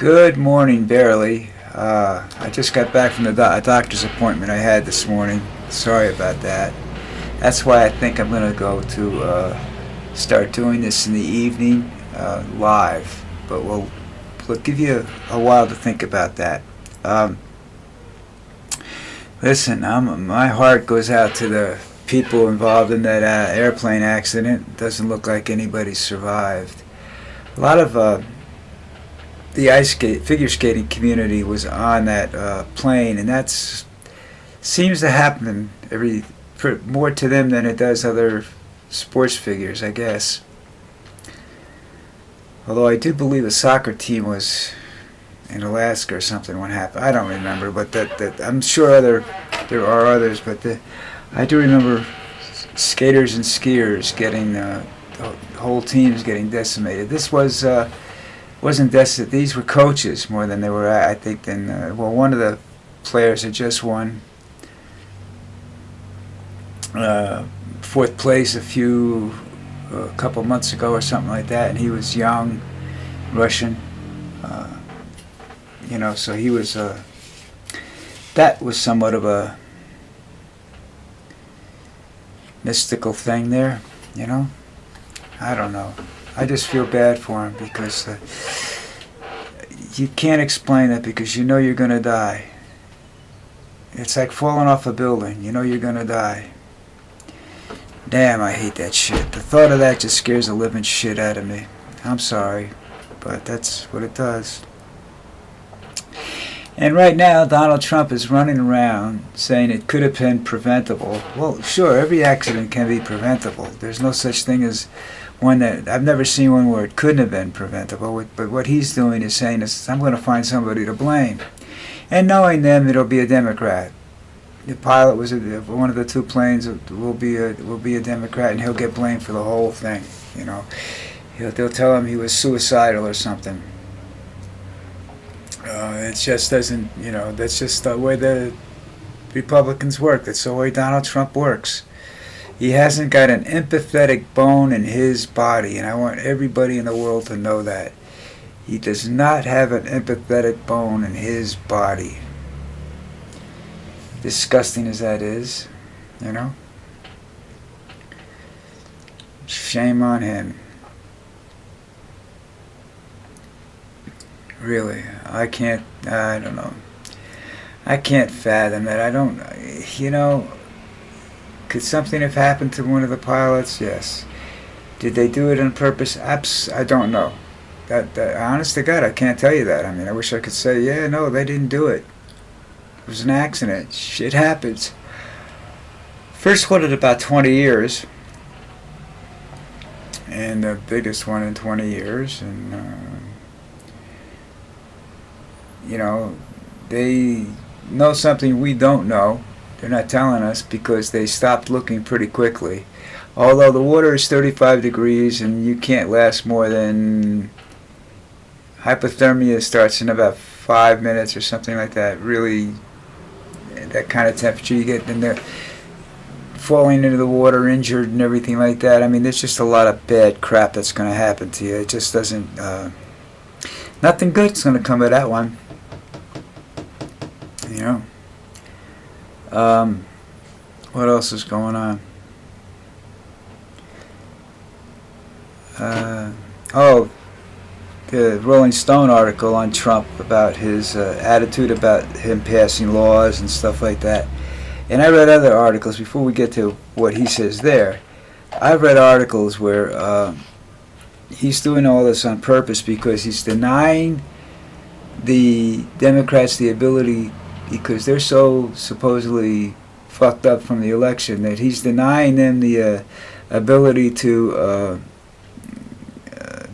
Good morning, barely. I just got back from the doctor's appointment I had this morning. Sorry about that. That's why I think I'm going to go to start doing this in the evening live. But we'll give you a while to think about that. Listen, my heart goes out to the people involved in that airplane accident. It doesn't look like anybody survived. A lot of the figure skating community was on that plane, and that's seems to happen more to them than it does other sports figures, I guess. Although I do believe a soccer team was in Alaska or something when it happened. I don't remember, but that I'm sure there are others, but I do remember skaters and skiers getting the whole teams getting decimated. This wasn't decimated. These were coaches more than they were. I think one of the players had just won fourth place a couple months ago or something like that, and he was young, Russian. So he was. That was somewhat of a mystical thing there, I don't know. I just feel bad for him because you can't explain it because you know you're going to die. It's like falling off a building. You know you're going to die. Damn, I hate that shit. The thought of that just scares the living shit out of me. I'm sorry, but that's what it does. And right now, Donald Trump is running around saying it could have been preventable. Well, sure, every accident can be preventable. There's no such thing as one that I've never seen one where it couldn't have been preventable. But what he's doing is saying, I'm going to find somebody to blame. And knowing them, it'll be a Democrat. The pilot was one of the two planes will be a Democrat, and he'll get blamed for the whole thing. They'll tell him he was suicidal or something. It just doesn't, that's just the way the Republicans work. That's the way Donald Trump works. He hasn't got an empathetic bone in his body, and I want everybody in the world to know that. He does not have an empathetic bone in his body. Disgusting as that is, Shame on him. Really, I don't know. I can't fathom that. Could something have happened to one of the pilots? Yes. Did they do it on purpose? I don't know. That honest to God, I can't tell you that. I wish I could say, yeah, no, they didn't do it. It was an accident. Shit happens. First one in about 20 years. And the biggest one in 20 years. And, they know something we don't know. They're not telling us because they stopped looking pretty quickly. Although the water is 35 degrees and you can't last more than... Hypothermia starts in about 5 minutes or something like that. Really, that kind of temperature you get in there. Falling into the water, injured and everything like that. There's just a lot of bad crap that's going to happen to you. It just doesn't... nothing good's going to come of that one. What else is going on? The Rolling Stone article on Trump about his attitude about him passing laws and stuff like that. And I read other articles before we get to what he says there. I've read articles where he's doing all this on purpose because he's denying the Democrats the ability, because they're so supposedly fucked up from the election, that he's denying them the ability to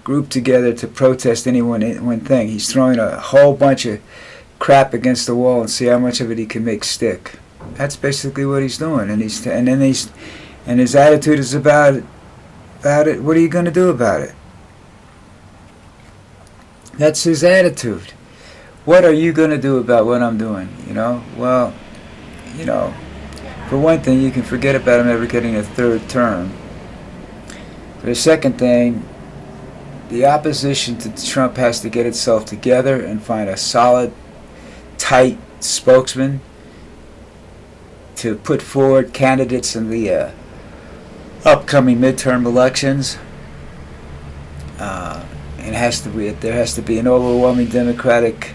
group together to protest any one thing. He's throwing a whole bunch of crap against the wall and see how much of it he can make stick. That's basically what he's doing, and his attitude is about it. What are you going to do about it? That's his attitude. What are you going to do about what I'm doing? Well, for one thing, you can forget about him ever getting a third term. For the second thing, the opposition to Trump has to get itself together and find a solid, tight spokesman to put forward candidates in the upcoming midterm elections. And there has to be an overwhelming Democratic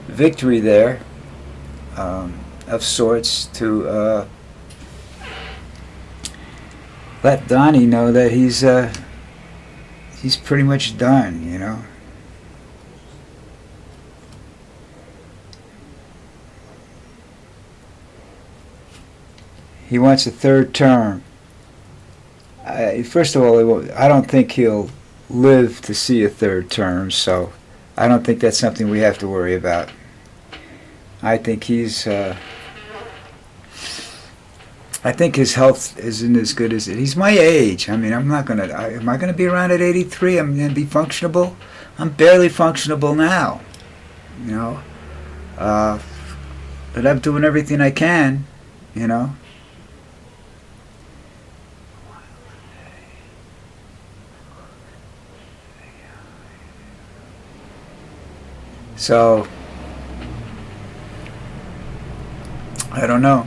victory there, of sorts, to let Donnie know that he's pretty much done, you know. He wants a third term. First of all, I don't think he'll live to see a third term, so I don't think that's something we have to worry about. I think I think his health isn't as good as it. He's my age. I mean, am I gonna be around at 83? I'm gonna be functionable. I'm barely functionable now, you know. But I'm doing everything I can, you know. So, I don't know.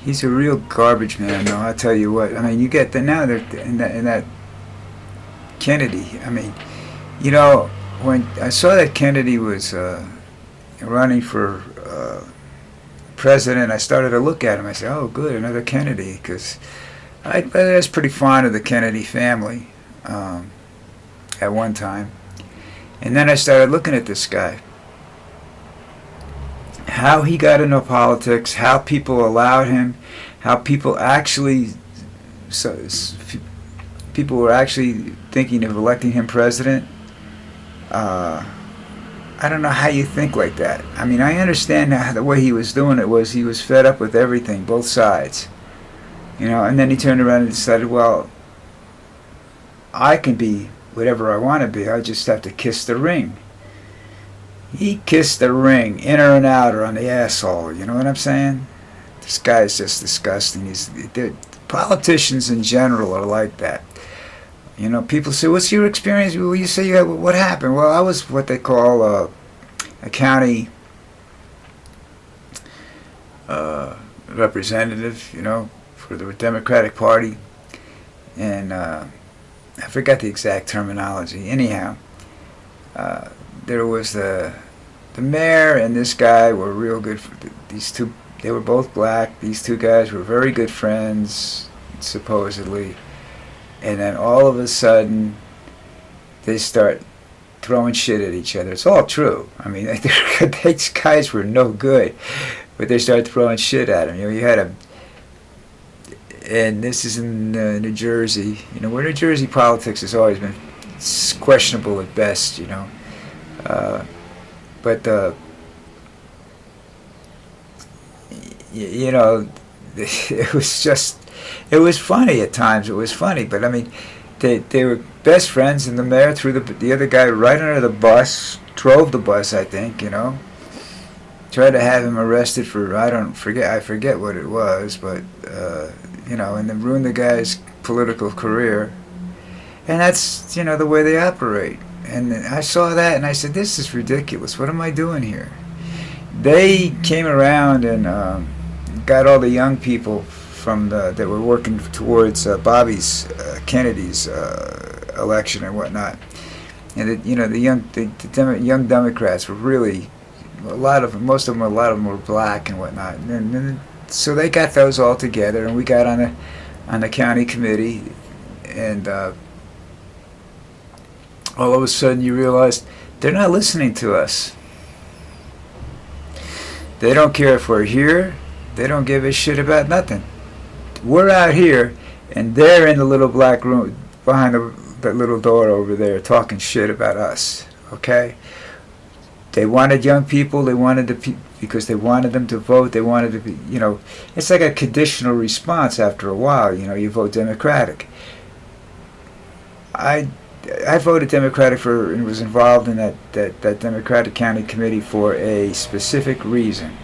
He's a real garbage man, though. I tell you what. I mean, you get now they're in that Kennedy. I mean, you know, when I saw that Kennedy was running for president, I started to look at him. I said, "Oh, good, another Kennedy," because I was pretty fond of the Kennedy family at one time. And then I started looking at this guy, how he got into politics, how people allowed him, how people were actually thinking of electing him president. I don't know how you think like that. I mean, I understand how the way he was doing it was he was fed up with everything, both sides, you know. And then he turned around and decided, well, I can be whatever I want to be. I just have to kiss the ring. He kissed the ring, inner and outer, on the asshole. You know what I'm saying? This guy is just disgusting. Politicians in general are like that. You know, people say, "What's your experience?" Well, you say, "What happened?" Well, I was what they call a county representative, you know, for the Democratic Party, and I forgot the exact terminology. Anyhow, there was the mayor and this guy were real good. These two, they were both black. These two guys were very good friends, supposedly. And then all of a sudden, they start throwing shit at each other. It's all true. I mean, these guys were no good, but they started throwing shit at him. You know, you had a. And this is in New Jersey, you know, where New Jersey politics has always been questionable at best, you know. But you know, it was funny at times. It was funny, but I mean, they were best friends, and the mayor threw the other guy right under the bus, drove the bus, I think, you know. Tried to have him arrested for I forget what it was, but you know, and then ruined the guy's political career. And that's, you know, the way they operate. And I saw that and I said, this is ridiculous. What am I doing here? They came around and got all the young people from that were working towards Kennedy's election and whatnot. And you know, the young Democrats were really, most of them were black and whatnot. And so they got those all together, and we got on the county committee, and all of a sudden you realize they're not listening to us. They don't care if we're here. They don't give a shit about nothing. We're out here, and they're in the little black room behind that little door over there talking shit about us. Okay? They wanted young people. They wanted because they wanted them to vote. They wanted to be, you know, it's like a conditional response after a while. You know, you vote Democratic. I voted Democratic and was involved in that Democratic County Committee for a specific reason,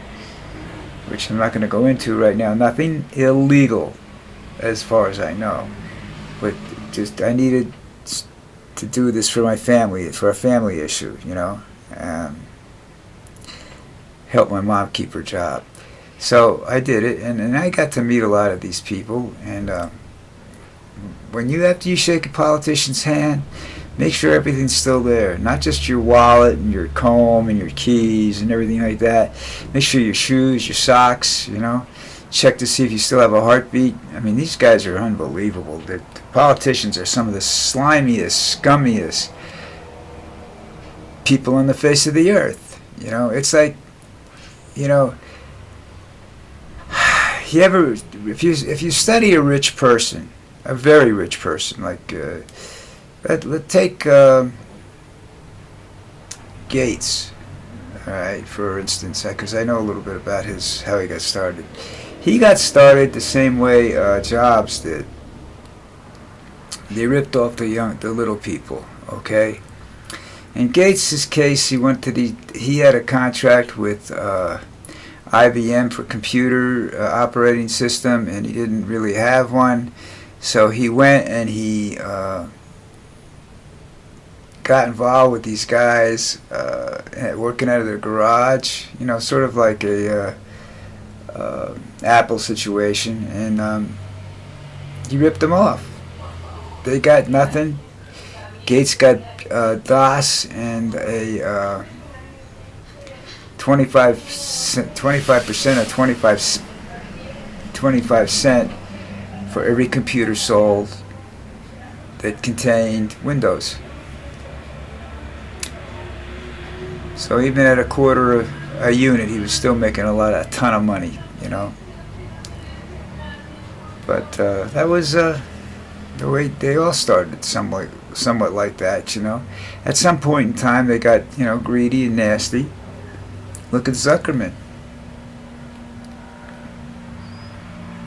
which I'm not going to go into right now. Nothing illegal, as far as I know, but just I needed to do this for my family, for a family issue, you know. Help my mom keep her job. So I did it, and I got to meet a lot of these people. And after you shake a politician's hand, make sure everything's still there. Not just your wallet and your comb and your keys and everything like that. Make sure your shoes, your socks, you know. Check to see if you still have a heartbeat. I mean, these guys are unbelievable. The politicians are some of the slimiest, scummiest people on the face of the earth. You know, it's like, you know, if you study a rich person, a very rich person, like let's take Gates, all right, for instance, because I know a little bit about how he got started. He got started the same way Jobs did. They ripped off the little people, okay? In Gates' case, he had a contract with IBM for computer operating system, and he didn't really have one. So he went and he got involved with these guys working out of their garage, you know, sort of like a Apple situation, and he ripped them off. They got nothing. Gates got DOS and a 25% or 25 cent for every computer sold that contained Windows. So even at a quarter a unit, he was still making a ton of money, you know. But that was the way they all started, somewhat like that, you know. At some point in time, they got, you know, greedy and nasty. Look at Zuckerman.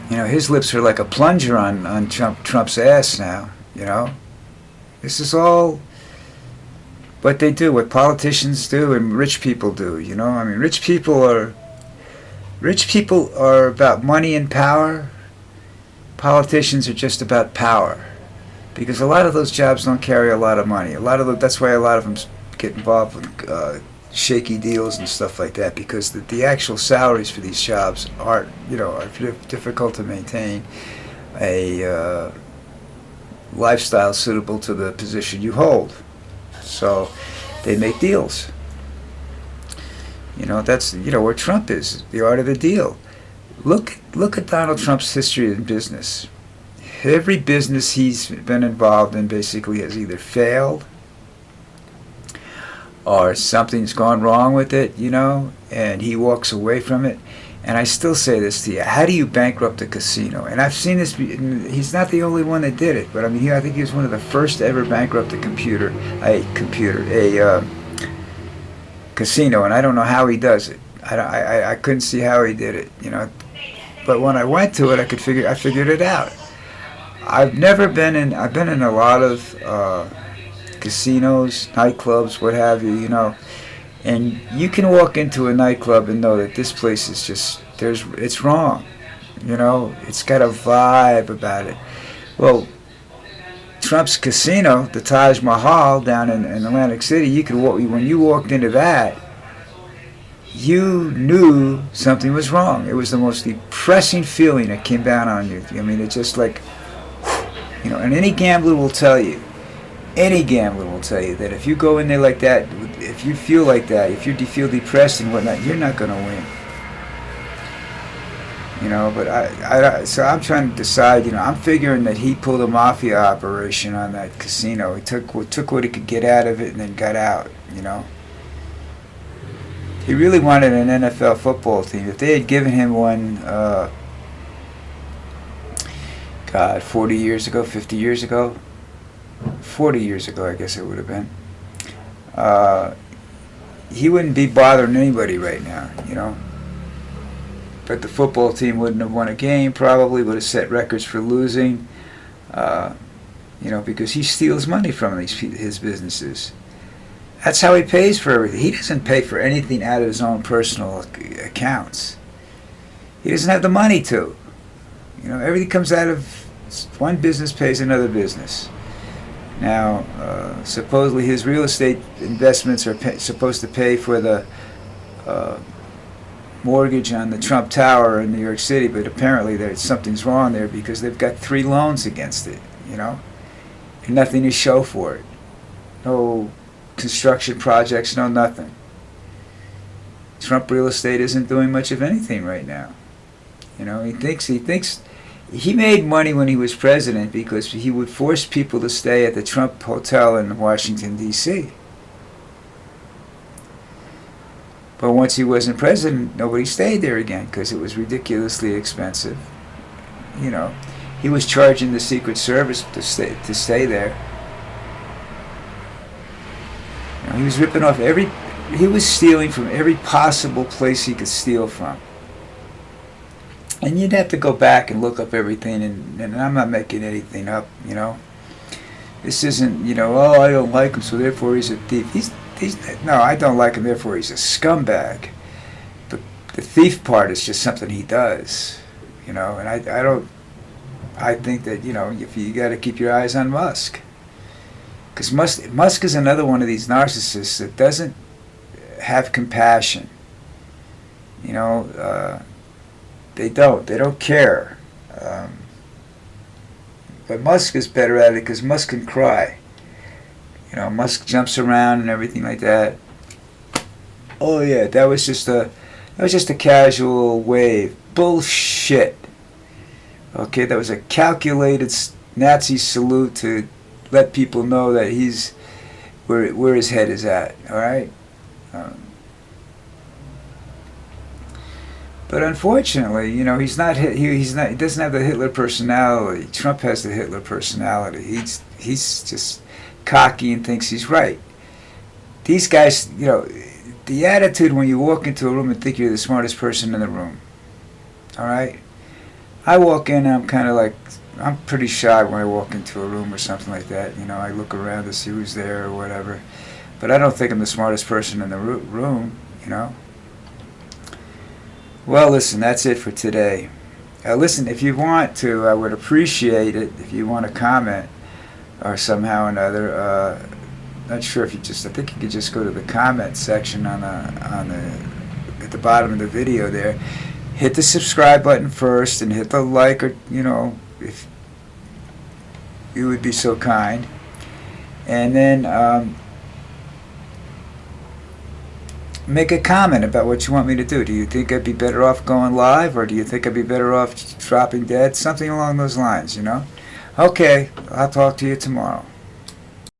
You know, his lips are like a plunger on Trump's ass now, you know. This is all what they do, what politicians do and rich people do, you know. I mean, rich people are about money and power. Politicians are just about power, because a lot of those jobs don't carry a lot of money. That's why a lot of them get involved with shaky deals and stuff like that, because the actual salaries for these jobs are difficult to maintain a lifestyle suitable to the position you hold. So they make deals. You know, that's, you know, where Trump is, the art of the deal. Look at Donald Trump's history in business. Every business he's been involved in basically has either failed or something's gone wrong with it, you know, and he walks away from it. And I still say this to you: how do you bankrupt a casino? And I've seen this. He's not the only one that did it, but I mean, I think he was one of the first to ever bankrupt a casino, and I don't know how he does it. I couldn't see how he did it, you know. But when I went to it, I figured it out. I've been in a lot of casinos, nightclubs, what have you, you know. And you can walk into a nightclub and know that this place is just, it's wrong. You know, it's got a vibe about it. Well, Trump's casino, the Taj Mahal down in Atlantic City, you could when you walked into that, you knew something was wrong. It was the most depressing feeling that came down on you. I mean, it's just like, you know, and any gambler will tell you that if you go in there like that, if you feel like that, if you feel depressed and whatnot, you're not going to win. You know, but so I'm trying to decide, you know, I'm figuring that he pulled a mafia operation on that casino. He took what he could get out of it and then got out, you know. He really wanted an NFL football team. If they had given him one, 40 years ago, 50 years ago, 40 years ago, I guess it would have been, he wouldn't be bothering anybody right now, you know. But the football team wouldn't have won a game, probably would have set records for losing, you know, because he steals money from his businesses. That's how he pays for everything. He doesn't pay for anything out of his own personal accounts. He doesn't have the money to. You know, everything comes out of one business pays another business. Now, supposedly his real estate investments are supposed to pay for the mortgage on the Trump Tower in New York City, but apparently something's wrong there because they've got 3 loans against it, and nothing to show for it. No construction projects, no nothing. Trump real estate isn't doing much of anything right now. He thinks he made money when he was president because he would force people to stay at the Trump Hotel in Washington, D.C. But once he wasn't president, nobody stayed there again because it was ridiculously expensive. He was charging the Secret Service to stay there. He was ripping off he was stealing from every possible place he could steal from. And you'd have to go back and look up everything, and I'm not making anything up, This isn't, oh, I don't like him, so therefore he's a thief. No, I don't like him, therefore he's a scumbag. But the thief part is just something he does, and I think that, if you got to keep your eyes on Musk. Because Musk is another one of these narcissists that doesn't have compassion. They don't care. But Musk is better at it because Musk can cry. Musk jumps around and everything like that. Oh yeah, that was just a casual wave. Bullshit. Okay, that was a calculated Nazi salute to let people know that he's where his head is at. All right. But unfortunately, he doesn't have the Hitler personality. Trump has the Hitler personality. He's just cocky and thinks he's right. These guys, the attitude when you walk into a room and think you're the smartest person in the room. All right? I walk in and I'm kind of like, I'm pretty shy when I walk into a room or something like that. I look around to see who's there or whatever. But I don't think I'm the smartest person in the room, Well, listen, that's it for today. Listen, if you want to, I would appreciate it if you want to comment or somehow or another. Not sure if I think you could just go to the comment section at the bottom of the video there. Hit the subscribe button first and hit the like, or if you would be so kind. And then make a comment about what you want me to do. Do you think I'd be better off going live, or do you think I'd be better off dropping dead? Something along those lines, Okay, I'll talk to you tomorrow.